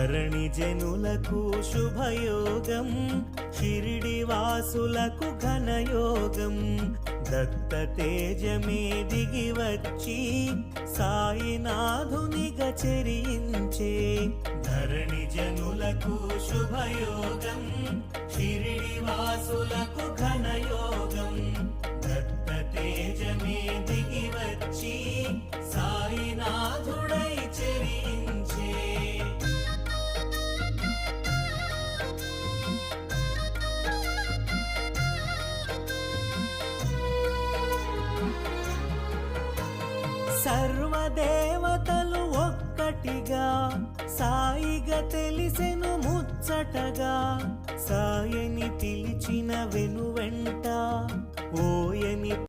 ధరణి జనులకు శుభయోగం, షిరిడి వాసులకు ఘనయోగం. దత్త తేజమే దిగి వచ్చి సాయినాథునిగా చెరించే. ధరణి జనులకు శుభయోగం, షిరిడి వాసులకు ఘనయోగం. దత్త తేజమే దిగి వచ్చి సాయినాథుడై చెరించే. సర్వదేవతలు ఒక్కటిగా సాయిగా తెలిసెను ముచ్చటగా. సాయని పిలిచిన వెనువెంట ఓయని